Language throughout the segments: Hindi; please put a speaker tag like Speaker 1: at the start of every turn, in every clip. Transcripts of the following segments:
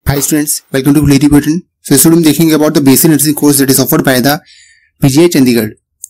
Speaker 1: Hi students, welcome to Clarity Pattern. So this video देखेंगे about the BSc Nursing course that is offered by the PGI Chandigarh.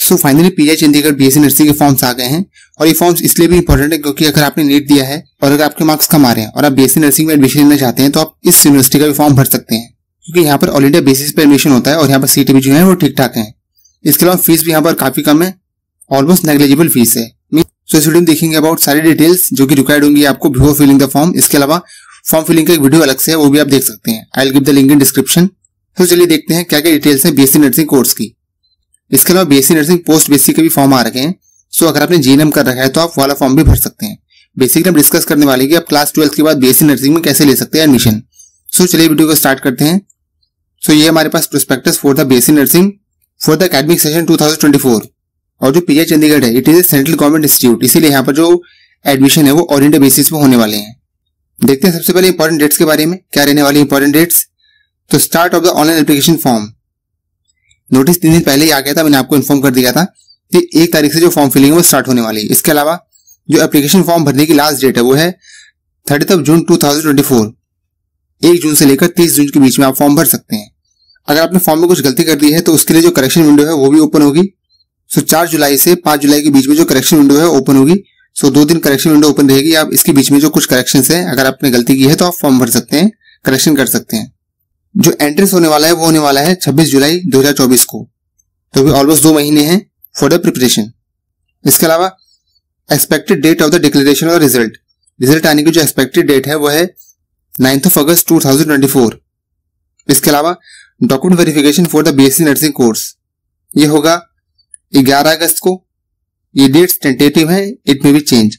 Speaker 1: So finally PGI Chandigarh BSc Nursing के फॉर्म्स आ गए हैं और ये फॉर्म्स इसलिए भी इंपॉर्टेंट है क्योंकि अगर आपने नीट दिया है और अगर आपके मार्क्स कम आ रहे हैं और आप BSc Nursing में एडमिशन लेना चाहते हैं तो आप इस यूनिवर्सिटी का भी फॉर्म भर सकते हैं क्योंकि यहाँ पर ऑल इंडिया बेसिस पर एडमिशन होता है और यहाँ पर सीटें भी जो है वो ठीक ठाक है। इसके अलावा फीस भी यहाँ पर काफी कम है, ऑलमोस्ट नेग्लिजिबल फीस है। सो इस वीडियो में देखेंगे अबाउट सारी डिटेल्स जो कि रिक्वायर्ड होंगी आपको बिफोर फिलिंग द फॉर्म। इसके अलावा फॉर्म फिलिंग का एक वीडियो अलग से है, वो भी आप देख सकते हैं। I will give the link in description. तो चलिए देखते हैं क्या क्या डिटेल्स है बीएससी नर्सिंग कोर्स की। इसके अलावा बीएससी नर्सिंग पोस्ट बेसिक के भी फॉर्म आ रखे हैं। सो अगर आपने जीएनएम कर रखा है तो आप वाला फॉर्म भी भर सकते हैं। बेसिकली हम डिस्कस करने वाले कि आप क्लास 12 के बाद बीएससी नर्सिंग में कैसे ले सकते हैं एडमिशन। सो चलिए वीडियो को स्टार्ट करते हैं। सो ये हमारे पास prospectus for the BSc nursing for the academic session 2024 और जो पीजीआई चंडीगढ़ है it is a central government institute, इसीलिए यहाँ पर जो एडमिशन है वो ऑल इंडिया बेसिस पे होने वाले हैं। देखते हैं सबसे पहले इंपॉर्टेंट डेट्स के बारे में, क्या रहने वाली इंपॉर्टेंट डेट्स। तो start of the online application form notice 3 दिन पहले ही आ गया था, मैंने आपको इन्फॉर्म कर दिया था कि 1 तारीख से जो फॉर्म फिलिंग है वो स्टार्ट होने वाली है। इसके अलावा जो एप्लीकेशन फॉर्म भरने की लास्ट डेट है वो है 30 जून 2024। 1 जून से लेकर 30 जून के बीच में आप फॉर्म भर सकते हैं। अगर आपने फॉर्म में कुछ गलती कर दी है तो उसके लिए जो करेक्शन विंडो है वो भी ओपन होगी। सो 4 जुलाई से 5 जुलाई के बीच में जो करेक्शन विंडो है ओपन होगी। सो 2 दिन करेक्शन विंडो ओपन रहेगी। आप इसके बीच में जो कुछ करेक्शंस है अगर आपने गलती की है तो आप फॉर्म भर सकते हैं, करेक्शन कर सकते हैं। जो एंट्रेंस होने वाला है वो होने वाला है 26 जुलाई 2024 को, तो भी ऑलमोस्ट 2 महीने हैं फॉर द प्रिपरेशन। इसके अलावा expected date of the declaration और रिजल्ट आने की जो एक्सपेक्टेड डेट है वो है 9 अगस्त 2024। इसके अलावा document verification for the BSc nursing course ये होगा 11 अगस्त को। ये डेट्स टेंटेटिव है, इट मे बी चेंज।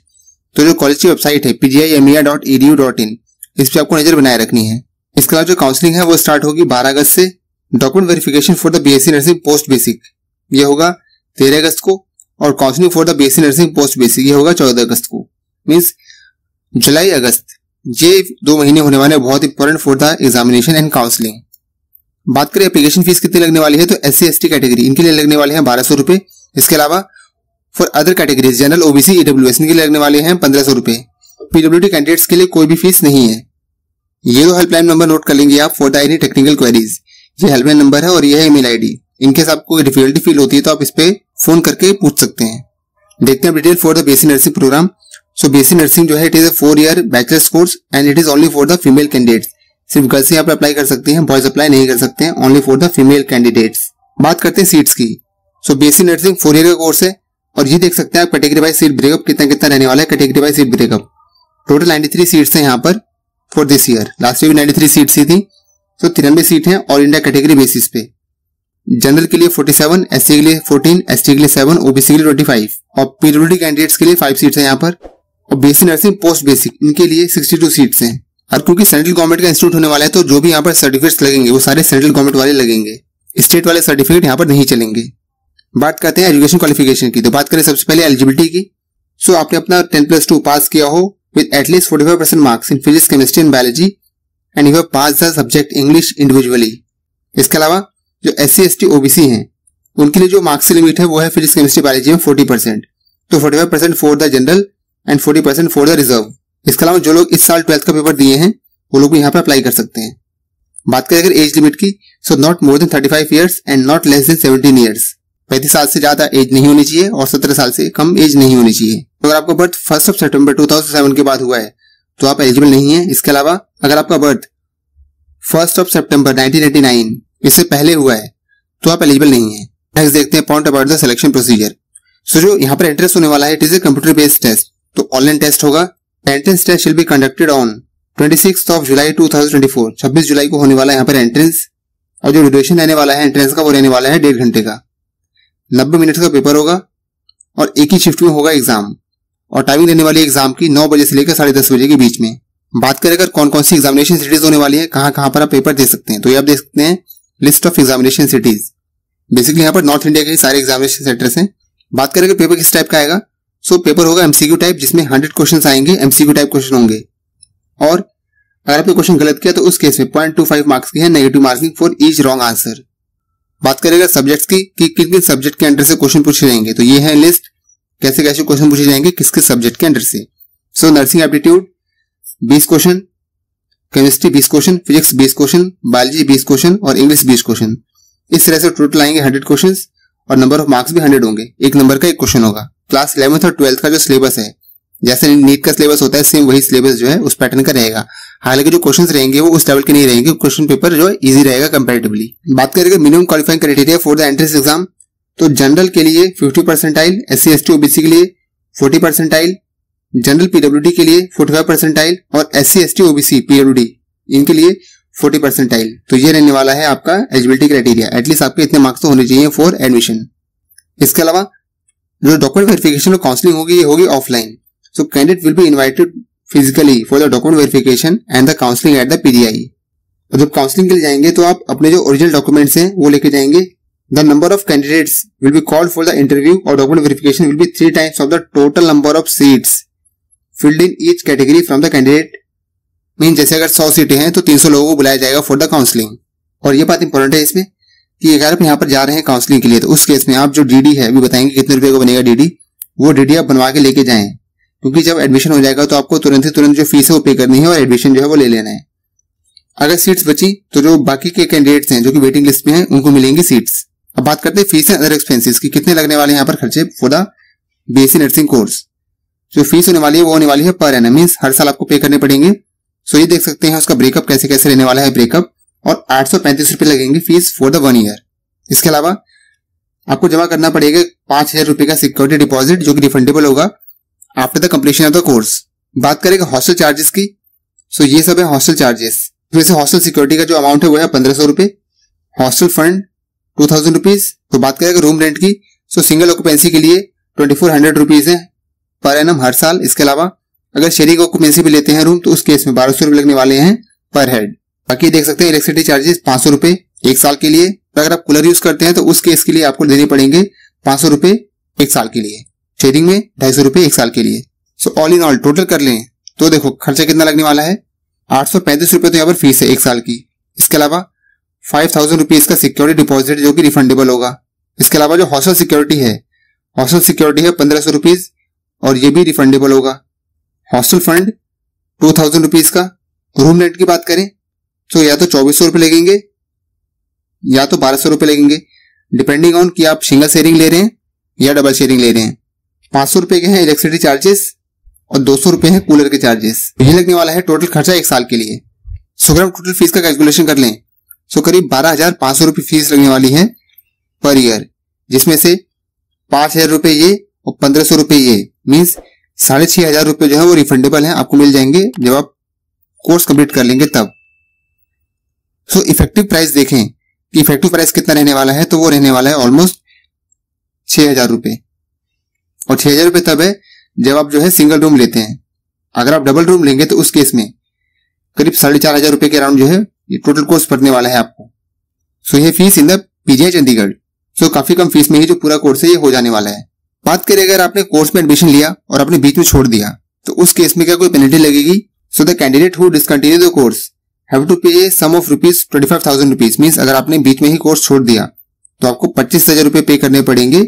Speaker 1: तो जो कॉलेज की वेबसाइट है pgimea.edu.in इस पे आपको नजर बनाए रखनी है। इसके अलावा जो काउंसलिंग है वो स्टार्ट होगी 12 अगस्त से। Document verification for the BSc nursing post basic ये होगा 13 अगस्त को और counselling for the BSc nursing post basic ये होगा 14 अगस्त को। मीन्स जुलाई अगस्त ये 2 महीने होने वाले बहुत important for the examination and counselling. बात करें एप्लीकेशन फीस कितनी लगने वाली है तो SC/ST कैटेगरी इनके लिए लगने वाले हैं 1200 रुपए। इसके अलावा for other categories general OBC EWS इनके लिए लगने वाले हैं 1500 रुपए। PWD कैंडिडेट्स के लिए कोई भी फीस नहीं है। ये 2 हेल्पलाइन नंबर नोट कर लेंगे आप for the any technical queries. ये हेल्पलाइन नंबर है और ये है ईमेल ID। इनकेस आपको डिफिकल्टी फील होती है तो आप इस पे फोन करके पूछ सकते हैं। देखते हैं detail for the BSc nursing program. So BSc nursing जो है it is a 4 year bachelors course and it is only for the female candidates. सिर्फ गर्ल्स ही यहाँ पर अप्लाई कर सकते हैं, बॉयज अप्लाई नहीं कर सकते हैं, only for the female candidates. बात करते हैं सीट्स की। सो बीएससी नर्सिंग 4 year का कोर्स है और ये देख सकते हैं आप कैटेगरी वाइज सीट ब्रेकअप कितना कितना रहने वाला है। Category wise seat breakup total 93 seats हैं यहाँ पर for this year. Last year भी 93 सीट्स ही थी। तो 93 सीट हैं ऑल इंडिया कैटेगरी बेसिस पे। जनरल के लिए 47, SC के लिए 14, ST के लिए 7, OBC के लिए 25 और PWD कैंडिडेट्स के लिए 5 सीट्स हैं यहाँ पर। और बीएससी नर्सिंग पोस्ट बेसिक इनके लिए 62 सीट्स हैं। और क्योंकि सेंट्रल गवर्नमेंट का इंस्टीट्यूट होने वाला है तो जो भी यहाँ पर सर्टिफिकेट्स लगेंगे वो सारे सेंट्रल गवर्नमेंट वाले लगेंगे, स्टेट वाले सर्टिफिकेट यहाँ पर नहीं चलेंगे। बात करते हैं एजुकेशन क्वालिफिकेशन की। तो बात करें सबसे पहले एलिजिबिलिटी की। सो आपने अपना 10+2 पास किया हो with at least 45% marks in physics, chemistry and biology and you have pass the subject English individually. इसके अलावा जो SC/ST OBC हैं उनके लिए जो मार्क्स की लिमिट है वो है फिजिक्स, केमिस्ट्री, बायोलॉजी में 40%। तो 45% for the general and 40% for the reserve. इसके अलावा जो लोग इस साल 12th का पेपर दिए हैं वो लोग भी यहाँ पर अप्लाई कर सकते हैं। बात करें अगर एज लिमिट की, so not more than 35 years and not less than 17 years। 35 साल से ज्यादा एज नहीं होनी चाहिए और 17 साल से कम एज नहीं होनी चाहिए। तो अगर आपका बर्थ 1 सितंबर 2007 के बाद हुआ है तो आप एलिजिबल नहीं है। इसके अलावा अगर आपका बर्थ 1 सितंबर 1999 इससे पहले हुआ है तो आप एलिजिबल नहीं है। नेक्स्ट देखते हैं point about the selection procedure. So जो यहाँ पर एंट्रेंस होने वाला है it is a computer based test. तो ऑनलाइन टेस्ट होगा। Entrance test will be conducted on 26 July 2024। 26 जुलाई को होने वाला है यहाँ पर एंट्रेंस। और जो ड्यूरेशन रहने वाला है एंट्रेंस का वो रहने वाला है 1.5 घंटे का। 90 मिनट का पेपर होगा और एक ही शिफ्ट में होगा एग्जाम। और टाइमिंग रहने वाली एग्जाम की 9 बजे से लेकर 10:30 बजे के बीच में। बात करें अगर कौन कौन सी एग्जामिनेशन सिटीज होने वाली है, कहाँ कहाँ पर आप पेपर दे सकते हैं, तो ये आप देख सकते हैं list of examination cities. Basically यहाँ पर नॉर्थ इंडिया के सारे एग्जामिनेशन सेंटर्स हैं। बात करें पेपर किस टाइप का आएगा, सो पेपर होगा MCQ टाइप जिसमें 100 क्वेश्चन आएंगे, MCQ टाइप क्वेश्चन होंगे। और अगर आपने क्वेश्चन गलत किया तो उस केस में 0.25 मार्क्स की है negative marking for each wrong answer. बात करें सब्जेक्ट्स की कि किन किन सब्जेक्ट के अंडर से क्वेश्चन पूछे जाएंगे, तो ये है लिस्ट कैसे कैसे क्वेश्चन पूछे जाएंगे किस किस सब्जेक्ट के अंडर से। सो nursing aptitude 20 question, chemistry 20 question, physics 20 question, biology 20 question और इंग्लिश 20 क्वेश्चन। इस तरह से टोटल आएंगे 100 क्वेश्चन और नंबर ऑफ मार्क्स भी 100 होंगे। एक नंबर का एक क्वेश्चन होगा। क्लास 11th और 12th का जो सिलेबस है, जैसे नीट का सिलेबस होता है, सेम वही सिलेबस जो है उस पैटर्न का रहेगा। हालांकि जो क्वेश्चंस रहेंगे वो उस लेवल के नहीं रहेंगे, क्वेश्चन पेपर जो है इजी रहेगा कंपैरेटिवली। बात करेंगे minimum qualifying criteria for the entrance exam, तो जनरल के लिए 50 परसेंटाइल, SC ST OBC के लिए 40 परसेंटाइल, जनरल PWD के लिए 45 परसेंटाइल और SC ST OBC PWD इनके लिए 40 परसेंटाइल। तो ये रहने वाला है आपका एलिजिबिलिटी क्राइटेरिया। एटलीस्ट आपके इतने मार्क्स तो होने चाहिए फॉर एडमिशन। इसके अलावा जो डॉक्यूमेंट वेरिफिकेशन और काउंसलिंग होगी ये होगी offline. So candidate will be invited physically for the document verification and the counselling at the PGI। और जब काउंसलिंग के लिए जाएंगे तो आप अपने जो ओरिजिनल डॉक्यूमेंट्स हैं वो लेके जाएंगे। The number of candidates will be called for the interview और document verification will be 3 times of the total number of seats filled in each category from the candidate. Mean जैसे अगर 100 सीटें हैं तो 300 लोगों को बुलाया जाएगा फॉर द काउंसलिंग। और ये बात इंपॉर्टेंट है इसमें कि अगर आप यहाँ पर जा रहे हैं काउंसलिंग के लिए तो उस केस में आप जो DD है, अभी बताएंगे कितने रुपए का बनेगा DD, वो DD आप बनवा के लेके जाएं, क्योंकि जब एडमिशन हो जाएगा तो आपको तुरंत जो फीस है वो पे करनी है और एडमिशन जो है वो ले लेना है। अगर सीट्स बची तो जो बाकी के कैंडिडेट्स हैं जो कि वेटिंग लिस्ट में हैं उनको मिलेंगी सीट्स। अब बात करते हैं फीस एंड अदर एक्सपेंसेस की, कितने लगने वाले हैं यहाँ पर खर्चे for the BSc nursing course. जो फीस होने वाली है वो होने वाली है पर एनम, मींस हर साल आपको पे करने पड़ेंगे। सो ये देख सकते हैं उसका ब्रेकअप कैसे कैसे रहने वाला है ब्रेकअप। और 835 रुपए लगेंगे फीस फॉर द 1 ईयर। इसके अलावा आपको जमा करना पड़ेगा 5000 रुपए का सिक्योरिटी डिपॉजिट जो कि रिफंडेबल होगा after the completion of the course. बात करेंगे हॉस्टल चार्जेस की, सो ये सब है हॉस्टल चार्जेस। वैसे हॉस्टल सिक्योरिटी का जो अमाउंट है वो है 1500 रुपए, हॉस्टल फंड 2000 रुपीज। तो बात करेंगे रूम रेंट की, सो सिंगल ऑक्यूपेंसी के लिए 2400 रुपीज है पर एनम हर साल। इसके अलावा अगर शेयरिंग ऑक्यूपेंसी भी लेते हैं रूम तो उस केस में 1200 रुपए लगने वाले हैं पर हेड। बाकी देख सकते हैं इलेक्ट्रिसिटी चार्जेस 500 रुपए 1 साल के लिए। अगर आप कूलर यूज करते हैं तो उस केस के लिए आपको देने पड़ेंगे 500 रुपए 1 साल के लिए, शेयरिंग में 250 रुपए 1 साल के लिए। So all in all total कर लें तो देखो खर्चा कितना लगने वाला है, 835 रुपए तो यहाँ पर फीस है 1 साल की। इसके अलावा 5000 रुपीज का सिक्योरिटी डिपॉजिट जो कि रिफंडेबल होगा। इसके अलावा जो हॉस्टल सिक्योरिटी है 1500 रुपीज और ये भी रिफंडेबल होगा। हॉस्टल फंड 2000 रुपीज का। रूम रेंट की बात करें तो या तो 2400 रुपए लगेंगे या तो 1200 रुपए लगेंगे, डिपेंडिंग ऑन कि आप सिंगल शेयरिंग ले रहे हैं या डबल शेयरिंग ले रहे हैं। 500 रुपए के हैं इलेक्ट्रिसिटी चार्जेस और 200 रुपए हैं कूलर के चार्जेस। ये लगने वाला है टोटल खर्चा 1 साल के लिए। सो अगर हम टोटल फीस का कैलकुलेशन कर लें सो करीब 12,500 रुपए फीस लगने वाली है पर ईयर, जिसमें से 5000 रुपए ये और 1500 रुपए ये, मीन्स 6500 रुपए जो है वो रिफंडेबल है, आपको मिल जाएंगे जब आप कोर्स कंप्लीट कर लेंगे तब। सो इफेक्टिव प्राइस देखें कि इफेक्टिव प्राइस कितना रहने वाला है, तो वो रहने वाला है ऑलमोस्ट 6000 रुपए। और 6000 रुपए तब है जब आप जो है सिंगल रूम लेते हैं। अगर आप डबल रूम लेंगे तो उस केस में करीब 4500 रुपए के अराउंड जो है ये टोटल कोर्स पड़ने वाला है आपको। सो ये fees in the PGI Chandigarh. So काफी कम फीस में ही जो पूरा कोर्स है ये हो जाने वाला है। बात करें अगर आपने कोर्स में एडमिशन लिया और आपने बीच में छोड़ दिया तो उस केस में क्या कोई पेनल्टी लगेगी। So the candidate who discontinue the course have to pay sum of rupees 25,000 rupees. Means अगर आपने बीच में ही कोर्स छोड़ दिया तो आपको 25,000 रुपए पे करने पड़ेंगे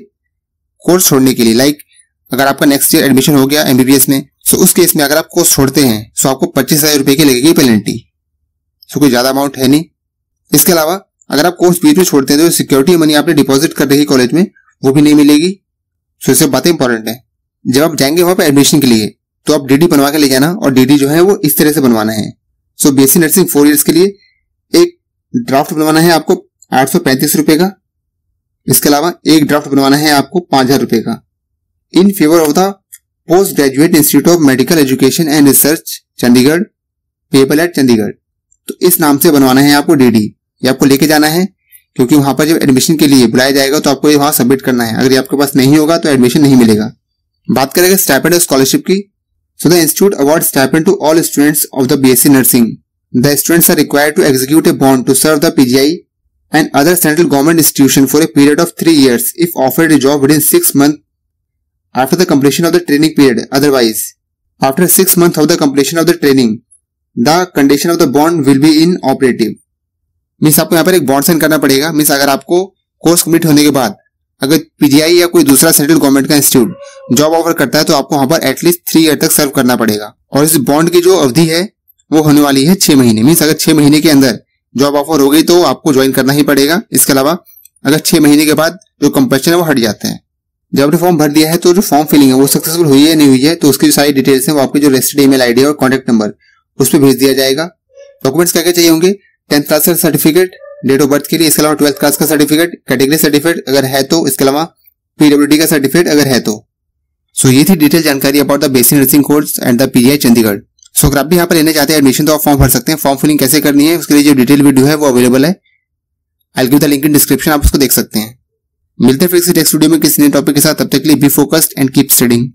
Speaker 1: कोर्स छोड़ने के लिए। लाइक अगर आपका नेक्स्ट ईयर एडमिशन हो गया MBBS में, सो उस केस में अगर आप कोर्स छोड़ते हैं सो आपको 25,000 रुपए की लगेगी पेनल्टी। सो कोई ज्यादा अमाउंट है नहीं। इसके अलावा अगर आप कोर्स बीच में छोड़ते हैं तो सिक्योरिटी मनी आपने डिपॉजिट कर रही कॉलेज में वो भी नहीं मिलेगी। सो ये सब बातें इंपॉर्टेंट है। जब आप जाएंगे वहां पर एडमिशन के लिए तो आप DD बनवा के ले जाना और DD जो है वो इस तरह से बनवाना है। सो BSc नर्सिंग 4 इयर्स के लिए एक ड्राफ्ट बनवाना है आपको 835 रुपए का। इसके अलावा एक ड्राफ्ट बनवाना है आपको 5000 रुपए का in favour of the post graduate institute of medical education and research Chandigarh payable eight Chandigarh. तो इस नाम से बनवाना है आपको DD। ये आपको लेके जाना है क्योंकि वहां पर जब एडमिशन के लिए बुलाया जाएगा तो आपको ये वहां सबमिट करना है। अगर ये आपके पास नहीं होगा तो एडमिशन नहीं मिलेगा। बात करेंगे स्टाइपेंड और स्कॉलरशिप की। So the institute award stipend to all students of the BSc nursing. The students are required to execute a bond to serve the PGI and other central government institution for a period of 3 years if offered a job within 6 months after the completion of the training period. Otherwise, after 6 months of the completion of the training, the condition of the bond will be inoperative. Means आपको यहाँ पर एक बॉन्ड साइन करना पड़ेगा। मीन्स अगर आपको कोर्स कंप्लीट होने के बाद अगर PGI या कोई दूसरा सेंट्रल गवर्नमेंट का इंस्टीट्यूट जॉब ऑफर करता है तो आपको वहां पर एटलीस्ट 3 ईयर तक सर्व करना पड़ेगा। और इस बॉन्ड की जो अवधि है वो होने वाली है 6 महीने। मीन्स अगर 6 महीने के अंदर जॉब ऑफर हो गई तो आपको ज्वाइन करना ही पड़ेगा। इसके अलावा अगर 6 महीने के बाद जो कंपल्शन है वो हट जाता है। जब आपने फॉर्म भर दिया है तो जो फॉर्म फिलिंग है वो सक्सेसफुल हुई है या नहीं हुई है, तो उसकी जो सारी डिटेल्स है वो आपके जो रजिस्टर्ड ईमेल आईडी और कॉन्टैक्ट नंबर उस पर भेज दिया जाएगा। डॉक्यूमेंट्स क्या क्या चाहिए होंगे? 10th क्लास का सर्टिफिकेट डेट ऑफ बर्थ के लिए, इसके अलावा 12th क्लास का सर्टिफिकेट, कैटेगरी सर्टिफिकेट अगर है तो, इसके अलावा पीडब्ल्यूडी का सर्टिफिकेट अगर है तो। सो ये थी डिटेल जानकारी about the basic nursing course at the PGI Chandigarh. So अगर आप भी यहाँ पर लेने चाहते हैं एडमिशन तो आप फॉर्म भर सकते हैं। फॉर्म फिलिंग कैसे करनी है उसके लिए जो डिटेल वीडियो है वो अवेलेबल है, I will give the link in description, आप उसको देख सकते हैं। मिलते हैं फिर किसी नेक्स्ट वीडियो में किसी नए टॉपिक के साथ। तब तक के लिए be focused and keep studying.